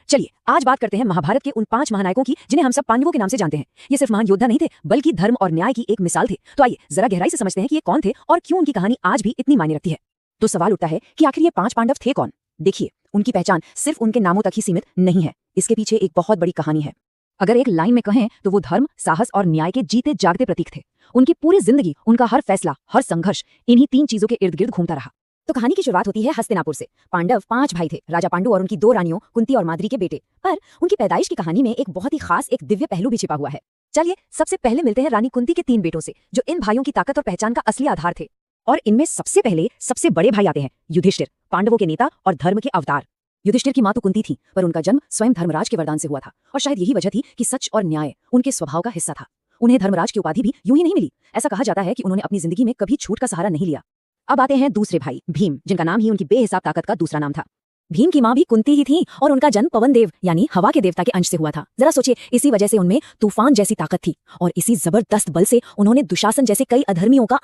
चलिए आज बात करते हैं महाभारत के उन 5 महानायकों की जिन्हें हम सब पांडवों के नाम से जानते हैं। ये सिर्फ महान योद्धा नहीं थे बल्कि धर्म और न्याय की एक मिसाल थे। तो आइए जरा गहराई से समझते हैं कि ये कौन थे और क्यों उनकी कहानी आज भी इतनी मायने रखती है। तो सवाल उठता है कि आखिर ये 5 पांडव थे कौन। देखिए, उनकी पहचान सिर्फ उनके नामों तक ही सीमित नहीं है, इसके पीछे एक बहुत बड़ी कहानी है। अगर एक लाइन में कहें तो वो धर्म, साहस और न्याय के जीते जागते प्रतीक थे। उनकी पूरी जिंदगी, उनका हर फैसला, हर संघर्ष इन्हीं 3 चीजों के इर्द गिर्द घूमता रहा। तो कहानी की शुरुआत होती है हस्तिनापुर से। पांडव 5 भाई थे, राजा पांडु और उनकी 2 रानियों कुंती और माद्री के बेटे। पर उनकी पैदाइश की कहानी में एक बहुत ही खास, एक दिव्य पहलू भी छिपा हुआ है। चलिए सबसे पहले मिलते हैं रानी कुंती के 3 बेटों से, जो इन भाइयों की ताकत और पहचान का असली आधार थे। और इनमें सबसे पहले सबसे बड़े भाई आते हैं युधिष्ठिर, पांडवों के नेता और धर्म के अवतार। युधिष्ठिर की मां तो कुंती थी, पर उनका जन्म स्वयं धर्मराज के वरदान से हुआ था। और शायद यही वजह थी कि सच और न्याय उनके स्वभाव का हिस्सा था। उन्हें धर्मराज की उपाधि भी यूं ही नहीं मिली। ऐसा कहा जाता है कि उन्होंने अपनी जिंदगी में कभी छूट का सहारा नहीं लिया। अब आते हैं दूसरे भाई भीम, जिनका नाम ही उनकी बेहिसाब ताकत का दूसरा नाम था। भीम की मां भी कुंती ही थी और उनका जन्म पवन देव यानी हवा के देवता के अंश से हुआ था। जरा सोचिए, इसी वजह से उनमें तूफान जैसी ताकत थी और इसी जबरदस्त बल से उन्होंने दुशासन जैसे कई अधर्मियों का